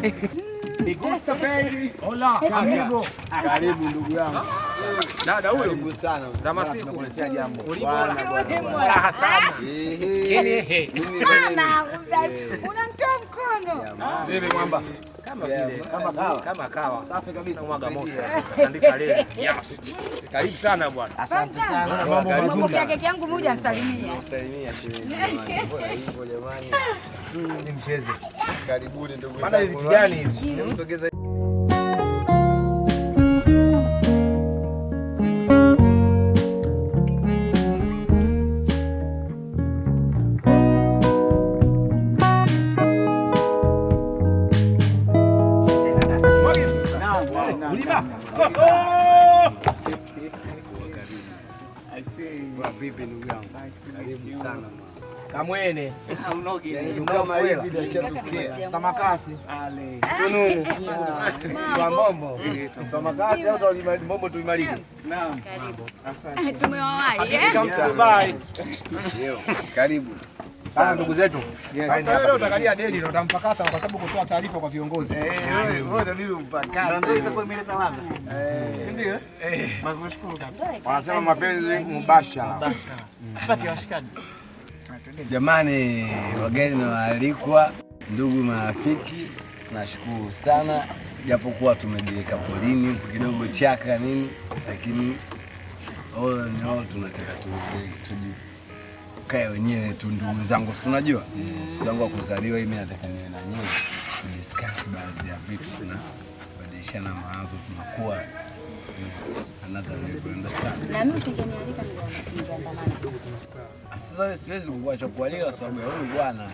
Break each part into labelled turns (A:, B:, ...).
A: Nigusta baby.
B: Hola.
A: Karibu ndugu yangu.
B: Dada huyo.
A: Karibu sana.
B: Za masiku
A: nakuletea jambo.
B: Raha sana.
C: Unamtoa mkono.
B: Bibi mwamba. Kama kawa. Safi kabisa mwaga moto. Andika leo. Yes. Karibu sana bwana.
C: Asante sana.
B: Mambo
C: keki yangu moja msalimia.
A: Salimia shemeji. Bora hivyo jamani. Si mcheze. Karibuni ndugu zangu.
B: Bana vitu gani hivi? Nimsogeza
A: Vipi ndugu yangu? Karibu sana.
B: Kamwene.
A: Unogi. Kama hivi ndashatokea.
B: Samakasi. Ale. Tununu. Kwa mbombo. Samakasi au mbombo tuimalike.
A: Naam.
C: Asante. Tumewahi.
B: Bye.
A: Karibu.
B: Sana ndugu zetu.
A: Sasa
B: leo utakalia deli na utampakata kwa sababu kutoa taarifa kwa viongozi.
A: Wewe ndio umpakata.
B: Ndio itakuwa imeleta ladha. Ndio? Nakushukuru kabisa. Wanasema mapenzi mubashara. Sipati washikaji.
A: Jamani, wageni na waalikwa, ndugu marafiki, nashukuru sana japokuwa tumejiweka polini kidogo chaka nini, lakini tunataka tukae wenyewe tu ndugu zangu, tunajua siku yangu ya kuzaliwa mimi nataka niwe na nyinyi discuss baadhi ya vitu, tunabadilishana mawazo, tunakuwa another level sana.
C: Na mimi singenialika ningeandamana.
A: Sasa siwezi kukuacha kualika sababu ya huyu bwana.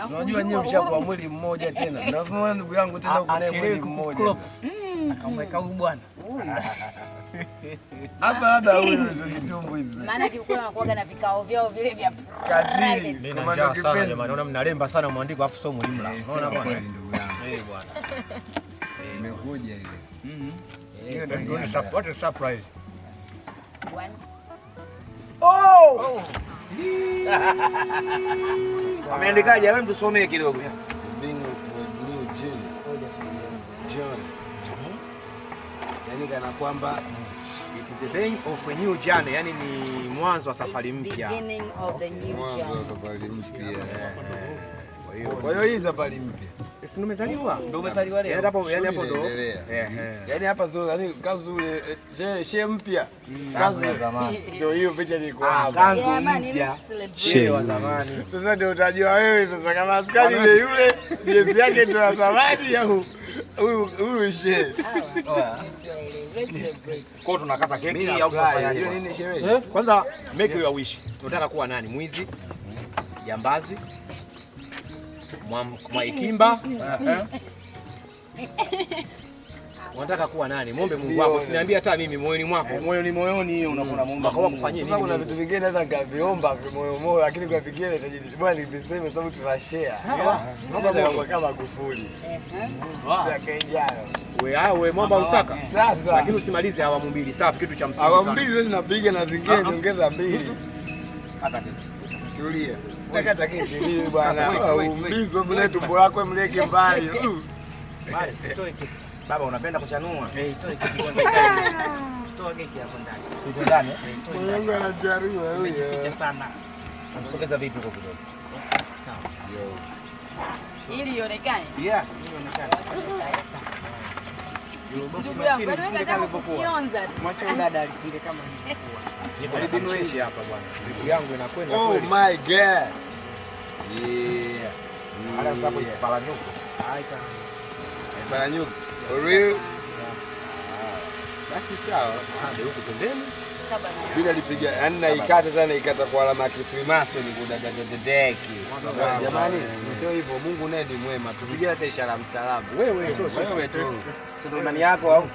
A: Unajua
C: Na
A: nyinyi mshakuwa mwili mmoja tena. Nafahamu ndugu yangu tena uko naye mwili mmoja.
B: Akamweka huyu bwana.
A: Hapa labda huyu ndio kitumbo hivi.
C: maana kilikuwa anakuaga na vikao vyao vile vya
A: Kadiri.
B: Mimi naona sana jamani, naona mnalemba sana mwandiko afu sio muhimu la. Unaona bwana?
A: Ndugu yangu.
B: Bwana.
A: Imekuja ile.
B: Hiyo ndio support surprise.
A: Oh!
B: Ameandikaje? Wewe mtusomee kidogo.
A: Yaani kana kwamba
B: it is the beginning of a new journey, yani ni mwanzo wa safari mpya.
C: beginning of the new journey.
A: safari mpya. Kwa hiyo hii safari mpya.
B: Si umezaliwa? Ndio umezaliwa leo. Yani hapo ndo.
A: Yaani hapa sio yani kanzu ile she mpya. Kanzu ya zamani. Ndio hiyo picha iko hapa.
B: Kanzu mpya. She wa zamani.
A: Sasa ndio utajua wewe sasa kama askari ile yule jezi yake ndio ya zamani au huyu she.
B: Kwa tunakata keki au tunafanyaje?
A: Hiyo nini shemeji?
B: Kwanza make your wish. Unataka kuwa nani? Mwizi? Jambazi? Mwaikimba? Unataka kuwa nani? Muombe Mungu wako. Usiniambie hata mimi moyoni mwako. Moyoni hiyo unakuwa muomba. Kwa kufanyia nini?
A: Sasa kuna vitu vingine naweza nikaviomba moyo lakini kwa vingine itajidi bwana niviseme sababu tunashare. Mambo kama Magufuli.
B: Wewe mwamba usaka.
A: Sasa
B: Lakini usimalize awamu mbili. Safi, kitu cha msingi.
A: awamu mbili zote napiga na zingine niongeza mbili.
B: Hata kitu.
A: Tulia. Nakata keki mimi bwana. Umbizo vile tumbo lako mleke mbali.
B: Bali, toe keki. Baba unapenda kuchanua? Toe keki kwanza. Toa keki hapo ndani. Iko ndani?
A: Mungu anajaribu huyo.
B: Picha sana. Msogeza vipi huko kidogo? Sawa.
C: Ili ionekane.
B: Yeah, ionekane.
C: Ndugu yangu, nataka kukionza.
B: Mwache dada alipinde kama ilivyokuwa. Niko na binweji hapa bwana. Ndugu yangu inakwenda
A: Oh
B: kweli.
A: my god. Yeah.
B: Ala sababu isipalanyuko. Aika.
A: Paranyuko. For real? Basi sawa.
B: Ndio huko pembeni.
A: Bila lipiga, yani naikata sana naikata kwa alama ya Freemason kudadadadeki. Jamani, sio hivyo, Mungu naye ni mwema. Tupige hata ishara msalaba.
B: Wewe tu. Sio ndani yako au?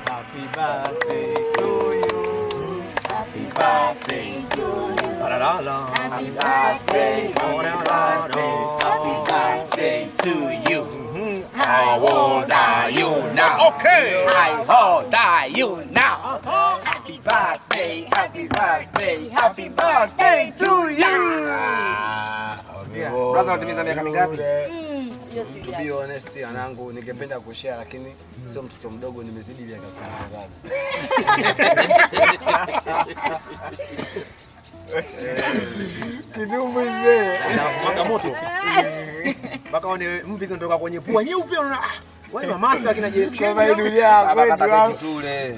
B: Happy birthday to you. Happy birthday to you. La la la. Happy birthday. Happy birthday to you. How old are you now? Okay. How old are you now? Happy birthday, happy birthday, happy birthday to you. Brother unatimiza miaka mingapi?
A: To be honest, anangu ningependa kushare lakini sio mtoto mdogo, nimezidi miaka 10. Kidumu mzee.
B: Mwaka moto. Mpaka one mvi zinatoka kwenye pua nyeupe unaona wewe master kina Jackson
A: Kama dunia kwetu
B: shule.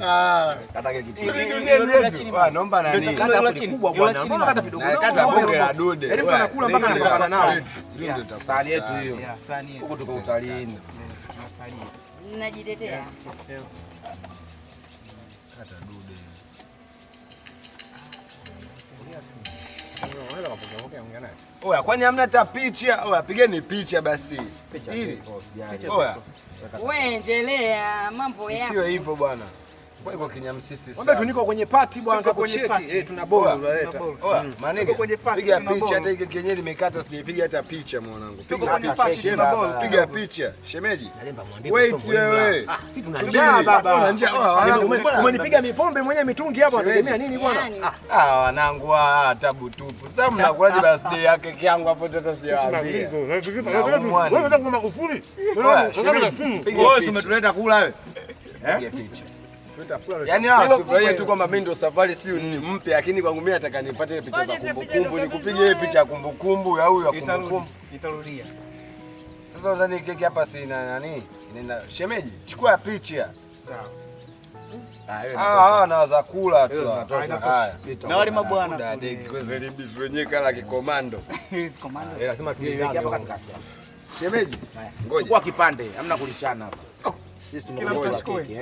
A: Katake kitu. Dunia yetu. Naomba nani?
B: Kata kubwa bwana. Mbona kata vidogo?
A: Kata bonge la dude.
B: Yaani tunakula mpaka anapakana nao.
A: Hiyo ndio
B: Sahani yetu hiyo. Huko tuko utalini.
C: Najitetea.
A: Kata dude. Oya, kwani hamna hata picha? Oya, pigeni picha basi. Ili. Oya.
C: Wewe endelea mambo yako.
A: Sio hivyo bwana. Kwa hivyo kinyamsisi sana.
B: Wewe tuniko kwenye party bwana, tunakucheki. Tuna bolo unaleta.
A: Oya, manege. Piga picha hata ile kenyewe limekata sijapiga hata picha mwanangu. Piga picha. Piga picha. Shemeji. Wait wewe.
B: Sisi tuna njaa baba.
A: Una njaa. Wanangu
B: umenipiga mipombe mwenyewe mitungi hapa unategemea nini bwana?
A: Wanangu tabu tupu. Sasa mnakulaje birthday yake kiangu hapo toto sijawaambia.
B: Wewe unataka kama kufuri?
A: Wewe umetuleta kula wewe. Piga picha. Yaani sifurahie tu kwamba mimi ndo safari sio nini mpe, lakini kwangu mimi nataka nipate picha za kumbukumbu, nikupige ile picha ya kumbukumbu ya huyu ya kumbukumbu.
B: Itarudia.
A: Sasa unadhani keki hapa sina nani? Nina shemeji, chukua picha. Sawa. Nawaza kula tu. Haya.
B: Na wale mabwana.
A: Dadeki kwanza libisi wenyewe kala kikomando.
C: Komando.
B: Lazima tuiweke hapa katikati.
A: Shemeji, ngoja.
B: Chukua kipande, hamna kulishana hapa. Sisi tumekula keki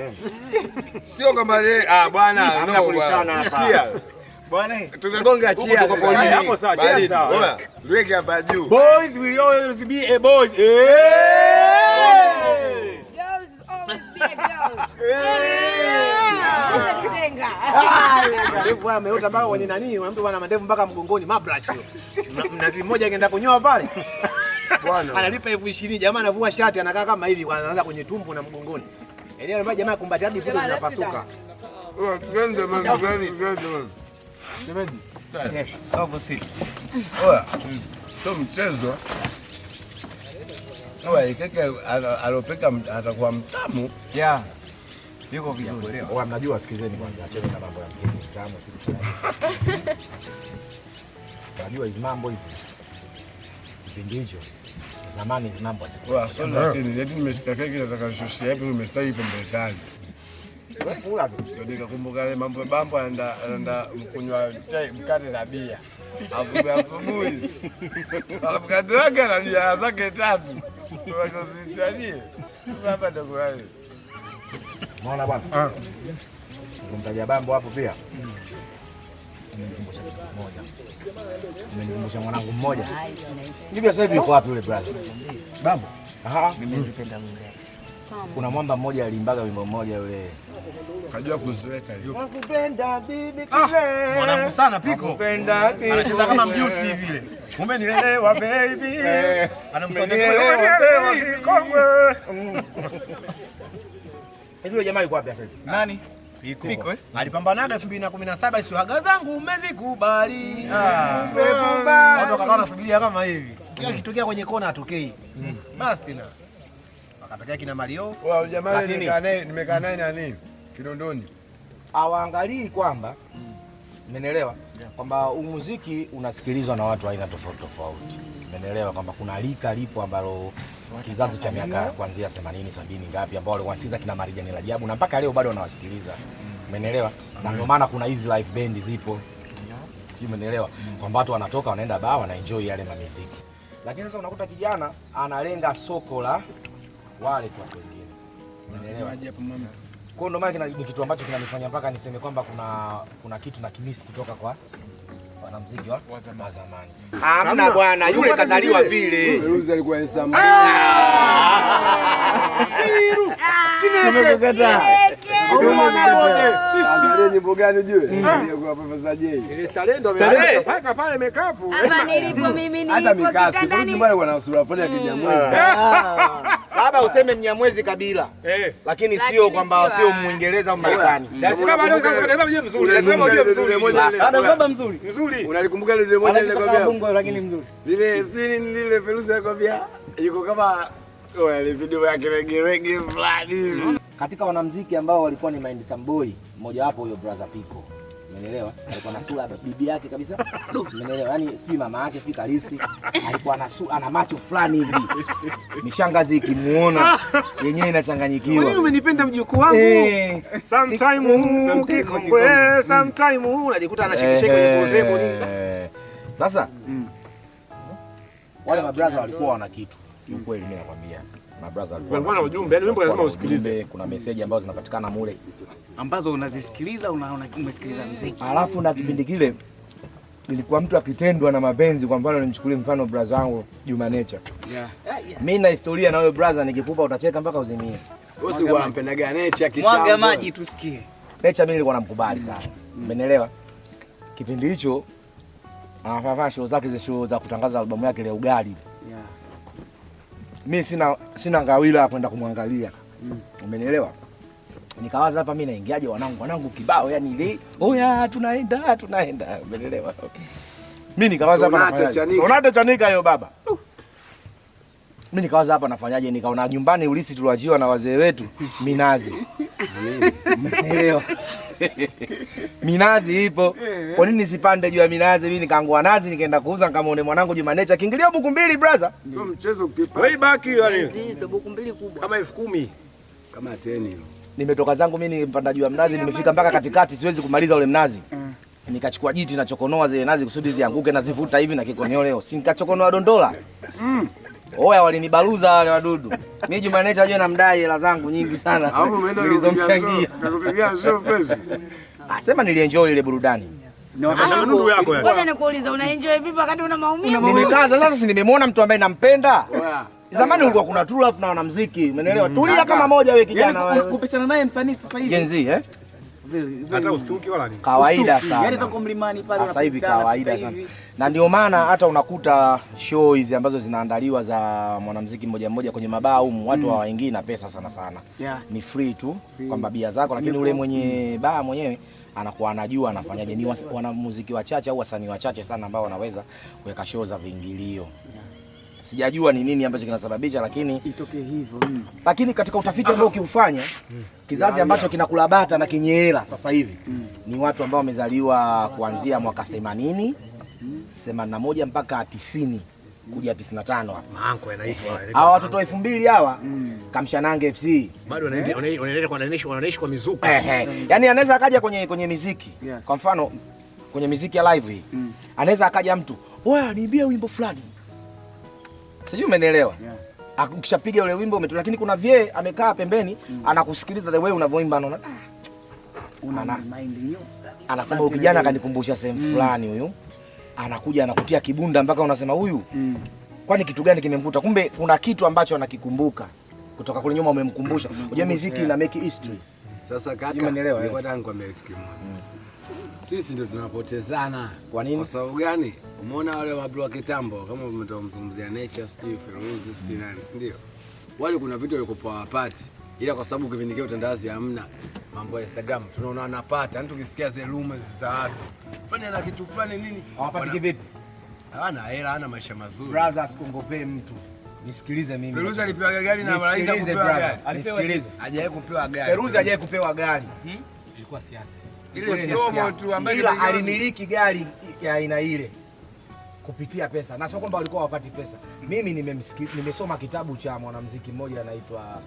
A: Sio kama bwana,
B: hamna kulishana hapa.
A: Bwana, tunagonga chia
B: hapo sawa, chia sawa.
A: Oya, weke hapa juu.
B: Boys will always be a boys.
C: Girls always be a girl. Unatenga.
B: Ndevu ameota mpaka kwenye nani? Mtu bwana mandevu mpaka mgongoni, mabrach hiyo. Mnazi mmoja akaenda kunyoa pale. Bwana analipa 20,000, jamaa anavua shati anakaa kama hivi, anaanza kwenye tumbo na mgongoni. Eneo ambalo jamaa kumbati hadi vitu vinapasuka.
A: Twende man. Shemeji.
B: Hapo si.
A: Oya. Sio mchezo. Oya, keki alopeka atakuwa mtamu.
B: Yeah. Yuko vizuri. Oya, mnajua sikizeni kwanza, acheni na mambo ya mkeki mtamu kitu. Unajua hizo mambo hizi. Kipindi hicho zamani hizo mambo.
A: Oya, sio lakini eti nimeshika keki nataka nishushie hapo nimestai pombe kali.
B: Kula tu.
A: Ndio nikakumbuka ile mambo bambo anaenda kunywa chai mkate na bia. Asubuhi. Alafu kadraga na bia zake 3. Tunazitanie. Hapa ndo kwa hiyo.
B: Unaona bwana? Kumtaja bambo hapo pia. Nimekumbusha kitu kimoja. Nimekumbusha mwanangu mmoja. Hivi sasa hivi yuko wapi yule brother? Bambo. Nimezipenda mngesi. Kuna mwamba mmoja alimbaga wimbo mmoja yule.
A: Kajua kuziweka hiyo.
B: Nakupenda bibi kile. Mwanangu sana piko. Nakupenda bibi. Anacheza kama mjusi hivi vile. Kumbe nielewa baby. Anamsondeka nielewa kikongwe. Hivi jamaa yuko wapi sasa? Nani? Piko. Alipambanaga 2017 isiwaga zangu umezikubali. Watu wakawa nasubiria kama hivi. Kila kitokea kwenye kona atokei. Basi tena. Akatokea kina Mario.
A: Wao jamaa nimekaa naye nani? Kinondoni.
B: Hawaangalii kwamba umeelewa kwamba huu muziki unasikilizwa na watu aina tofauti tofauti. Umeelewa kwamba kuna lika lipo ambalo kizazi cha miaka kuanzia 80, 70 ngapi ambao walikuwa wanasikiza kina Marijani Rajabu na mpaka leo bado wanawasikiliza. Umeelewa? Na ndio maana kuna hizi live band zipo. Sio, umeelewa? Kwamba watu wanatoka wanaenda baa wana enjoy yale muziki. Lakini sasa unakuta kijana analenga soko la wale tu watu wengine. Umeelewa? Kwa ndo maana ni kitu ambacho kinanifanya mpaka niseme kwamba kuna kitu na kimisi kutoka kwa wanamuziki wa zamani. Hamna bwana, yule kazaliwa vile.
A: Yule alikuwa Isama.
B: Tumekukata.
A: Angalia nyimbo gani ujue? Ndio kwa Profesa J.
B: Ile starehe ndo ameweka pale makeup.
C: Hapa nilipo mimi
A: Hata
C: nilipo
A: mikasi.
C: kitandani.
A: Mbona wana sura fulani ya Kinyamwezi.
B: Labda useme Mnyamwezi kabila. Lakini sio kwamba sio Muingereza au Marekani.
A: Baba mzuri. Unalikumbuka ile moja ile kwambia Mungu lakini mzuri. Lile Feruzi anakwambia yuko kama ile video yake rege fulani.
B: Katika wanamuziki ambao walikuwa ni Mind Samboi, mmoja wapo huyo Brother Pico. Umeelewa? Alikuwa na sura bibi yake kabisa. Umeelewa? Yaani sijui mama yake sijui Karisi, alikuwa ana macho fulani hivi. Mishangazi ikimuona yenyewe inachanganyikiwa.
A: Kwa nini umenipenda mjukuu wangu? Sometime unajikuta anashikishika kwenye table nini.
B: Sasa wale mabraza walikuwa wana kitu. Kiukweli mimi nakwambia. Mabraza
A: walikuwa na ujumbe, yani wimbo lazima usikilize.
B: Kuna message ambazo zinapatikana mule
D: ambazo unazisikiliza, unaona umesikiliza muziki.
B: Alafu na kipindi kile nilikuwa mtu akitendwa na mapenzi. Kwa mfano nichukulie mfano brother wangu Juma Nature. Mimi na historia na wewe brother, nikikupa utacheka mpaka uzimie.
A: Wewe si unampendaga Nature kitambo.
D: Mwaga maji tusikie.
B: Nature mimi nilikuwa namkubali sana. Umeelewa? Kipindi hicho anafanya show zake za kutangaza albamu yake ile Ugali. Mimi sina ngawila ya kwenda kumwangalia. Umeelewa? Nikawaza hapa mimi naingiaje wanangu kibao yani ile oya tunaenda. Umeelewa? Mimi nikawaza hapa nafanyaje? Sonata Chanika hiyo baba. Mimi nikawaza hapa nafanyaje, nikaona nyumbani ulisi tuliachiwa na wazee wetu minazi. Umeelewa? Minazi ipo. Kwa nini nisipande juu ya minazi? Mimi nikaangua nazi nikaenda kuuza nikamuone mwanangu Juma Nature kiingilio buku 2 brother.
A: Sio mchezo ukipa. Way back yani.
C: Hizo buku 2 kubwa.
A: Kama 10,000. Kama 10
B: Nimetoka zangu mimi nilipanda juu ya mnazi, nimefika mpaka katikati siwezi kumaliza ule mnazi. Nikachukua jiti na chokonoa zile nazi kusudi zianguke na zivuta hivi na kikonyoleo. Si nikachokonoa dondola. Oya walinibaruza wale wadudu. Mimi Juma Nature ajue namdai hela zangu nyingi sana. Nilizomchangia.
A: Nakupigia sio pesa.
B: Sema nilienjoy ile burudani.
A: Ndugu yako yani.
C: Ngoja nikuuliza, unaenjoy vipi wakati una maumivu?
B: Nimekaza sasa, si nimemwona mtu ambaye nampenda. Zamani ulikuwa kuna true love na wanamuziki, umeelewa? Tulia kama moja wewe kijana wewe.
D: Kupishana naye msanii sasa hivi.
B: Gen Z
A: Hata ustuki wala nini?
B: Kawaida sana.
D: Yaani tuko mlimani pale
B: sasa hivi kawaida sana. Na ndio maana hata unakuta show hizi ambazo zinaandaliwa za mwanamuziki mmoja kwenye mabaa humu watu hawaingii na pesa sana. Ni free tu kwamba bia zako, lakini ule mwenye baa mwenyewe anakuwa anajua anafanyaje. Ni wanamuziki wachache au wasanii wachache sana ambao wanaweza kuweka show za viingilio. Sijajua ni nini ambacho kinasababisha lakini
D: itoke hivyo.
B: Lakini katika utafiti ambao ukiufanya kizazi ambacho kinakula bata na kinyehela sasa hivi ni watu ambao wamezaliwa kuanzia mwaka 80, 81 mpaka 90 kuja 95 hapa.
A: Maanko yanaitwa.
B: Hawa watoto 2000 hawa Kamshanange FC
A: bado wanaishi kwa mizuka.
B: Yaani anaweza akaja kwenye muziki. Kwa mfano kwenye muziki ya live hii. Anaweza akaja mtu, "Oya, niimbie wimbo fulani." Sijui umenielewa. Ukishapiga ule wimbo umetoka, lakini kuna vie amekaa pembeni anakusikiliza the way unavyoimba anaona anasema huyu kijana akanikumbusha sehemu fulani huyu. Anakuja anakutia kibunda mpaka unasema huyu kwani kitu gani kimemkuta? Kumbe kuna kitu ambacho anakikumbuka kutoka kule nyuma umemkumbusha. Unajua muziki ina make history.
A: Sasa kaka, nilikuwa nataka nikwambie kitu kimoja. Sisi ndio tunapotezana.
B: Kwa nini?
A: Kwa sababu gani? Umeona wale mabro wa kitambo kama umetomzungumzia Nature, Steve, Feruzi, Stinani, si ndio? Wale kuna vitu walikopoa wapati. Ila kwa sababu kipindi kile utandawazi hamna. Mambo ya Instagram tunaona wanapata. Yaani tukisikia zile rumors za watu. Fanya na kitu fulani nini?
B: Hawapati kivipi?
A: Hana hela, hana maisha mazuri.
B: Brothers kungopee mtu. Nisikilize mimi.
A: Feruzi alipewa gari na Rais kupewa gari.
B: Nisikilize.
A: Hajawahi kupewa gari.
B: Feruzi hajawahi kupewa gari.
D: Ilikuwa siasa.
A: Ile promo tu ambaye
B: ila alimiliki gari ya aina ile kupitia pesa. Na sio kwamba walikuwa wapati pesa. Mimi nimesoma kitabu cha mwanamuziki mmoja anaitwa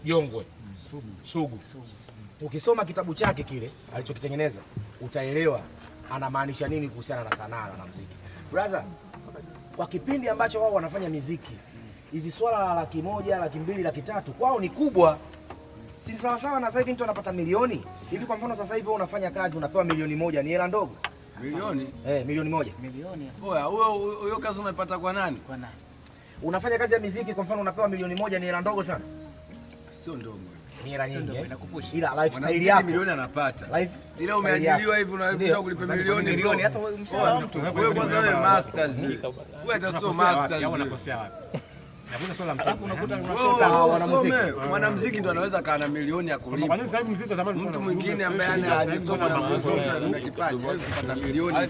B: Yongwe Sugu. Ukisoma kitabu chake kile alichokitengeneza utaelewa anamaanisha nini kuhusiana na sanaa na muziki. Brother, kwa kipindi ambacho wao wanafanya muziki, hizi swala la 100,000, 200,000, 300,000 kwao ni kubwa. Si sawa sawa na sasa hivi mtu anapata milioni. Hivi kwa mfano sasa hivi unafanya kazi unapewa milioni 1, ni hela ndogo?
A: Milioni?
B: Milioni 1.
D: Milioni.
A: Oya, huyo kazi unapata kwa nani?
D: Kwa nani?
B: Unafanya kazi ya muziki kwa mfano unapewa milioni 1, ni hela ndogo sana?
A: Sio ndogo.
B: Ni hela nyingi.
A: Inakupushi.
B: Ila lifestyle yako
A: milioni anapata.
B: Life
A: ila umeajiriwa hivi unalipa kulipa milioni
D: hata
A: wewe mshahara mtu. Wewe kwanza wewe masters. Wewe ndio sio masters.
D: Unakosea wapi?
B: Hakuna swala mtego.
A: Unakuta mwanamuziki ndo anaweza kaa na milioni ya kulipa.
B: Kwa nini sasa hivi muziki wa zamani
A: mtu mwingine ambaye hajasoma na kusoma kipaji hawezi kupata milioni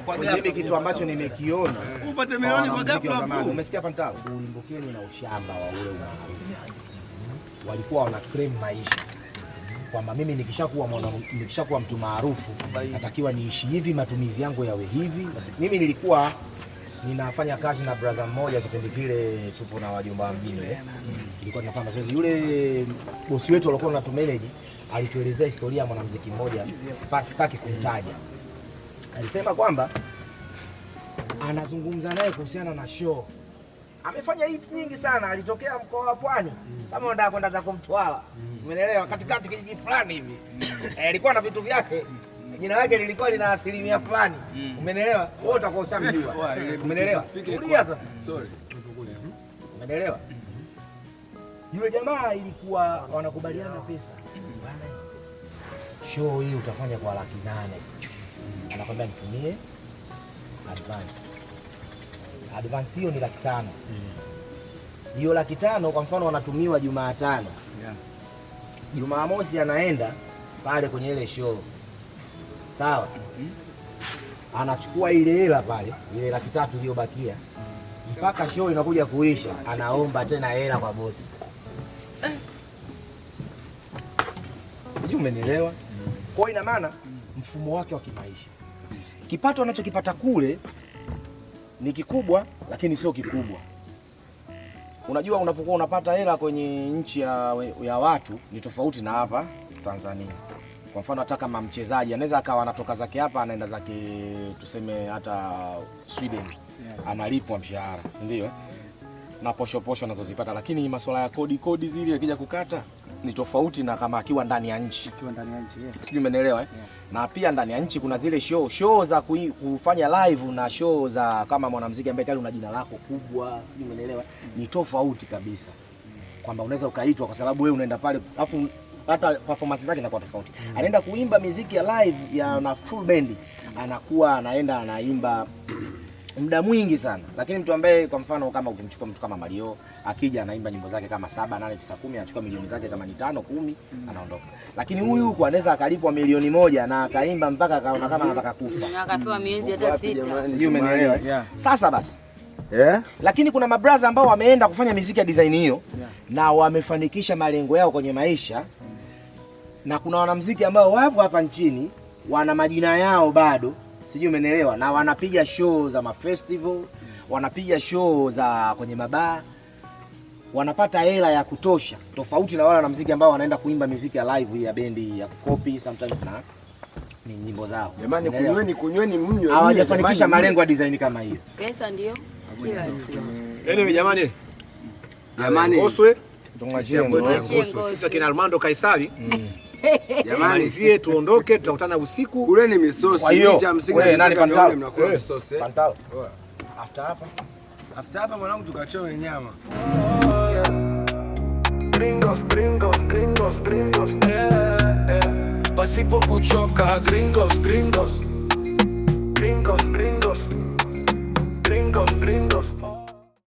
E: kwenye mimi kitu ambacho nimekiona
A: upate milioni kwa ghafla.
E: Umesikia Pantalo? Ulimbukeni na ushamba wa ule walikuwa wana claim maisha kwamba mimi nikishakuwa mtu maarufu natakiwa niishi hivi, matumizi yangu yawe hivi. Mimi nilikuwa ninafanya kazi na brother mmoja kipindi kile tupo na wajomba mjini. Ilikuwa tunafanya mazoezi. Yule bosi wetu alikuwa anatumanage alituelezea historia ya mwanamuziki mmoja, sitaki kumtaja. Alisema kwamba anazungumza naye kuhusiana na show. Amefanya hits nyingi sana, alitokea mkoa wa Pwani. Kama unataka kwenda zako Mtwara. Umeelewa? Katikati kijiji fulani hivi. Alikuwa na vitu vyake. Jina lake lilikuwa lina asilimia fulani. Umeelewa? Wewe utakuwa ushamjua. Umeelewa? Tulia sasa.
A: Sorry.
E: Umeelewa? Yule jamaa ilikuwa wanakubaliana pesa. Show hii utafanya kwa 800,000. Anakwambia nitumie advance. Advance hiyo ni 500,000. Hiyo 500,000 kwa mfano wanatumiwa Jumatano. Jumamosi anaenda pale kwenye ile show. Sawa? Anachukua ile hela pale, ile 300,000 iliyobakia. Mpaka show inakuja kuisha, anaomba tena hela kwa bosi. Sijui umenielewa? Kwa ina maana mfumo wake wa kimaisha. Kipato anachokipata kule ni kikubwa lakini sio kikubwa. Unajua unapokuwa unapata hela kwenye nchi ya watu ni tofauti na hapa Tanzania. Kwa mfano hata kama mchezaji anaweza akawa anatoka zake hapa anaenda zake tuseme hata Sweden, analipwa mshahara, ndio na posho anazozipata, lakini masuala ya kodi zile yakija kukata ni tofauti na kama akiwa ndani ya nchi. Sijui umeelewa Na pia ndani ya nchi kuna zile show za kufanya live na show za kama mwanamuziki ambaye tayari una jina lako kubwa, sijui umeelewa Ni tofauti kabisa. Kwamba unaweza ukaitwa kwa sababu wewe unaenda pale afu hata performance zake inakuwa tofauti. Anaenda kuimba muziki ya live ya na full band, anakuwa anaenda anaimba muda mwingi sana. Lakini mtu ambaye kwa mfano kama ukimchukua mtu kama Mario, akija anaimba nyimbo zake kama 7, 8, 9, 10, anachukua milioni zake kama ni 5, 10, anaondoka. Lakini huyu huko anaweza akalipwa milioni 1 na akaimba mpaka akaona kama anataka kufa.
C: Na akapewa miezi hata 6.
E: Sijui umeelewa? Sasa basi. Lakini kuna mabraza ambao wameenda kufanya muziki ya design hiyo na wamefanikisha malengo yao kwenye maisha. Na kuna wanamuziki ambao wapo hapa nchini wana majina yao bado, sijui umeelewa, na wanapiga show za mafestival, wanapiga show za kwenye mabaa, wanapata hela ya kutosha, tofauti na wale wanamuziki ambao wanaenda kuimba muziki ya live ya bendi ya copy sometimes na ni nyimbo zao.
A: Jamani, kunyweni mnywe.
E: Hawajafanikisha malengo ya design kama hiyo.
C: Pesa ndio kila kitu.
B: Anyway jamani. Oswe sisi kina Armando Kaisari. Jamani sie tuondoke, tutakutana usiku.
A: Ule ni misosi, cha msingi
E: nani Pantalo?
A: Mnakula misosi.
E: Pantalo. After hapa
A: mwanangu tukachoe nyama.
F: Gringos, pasipo kuchoka, gringos.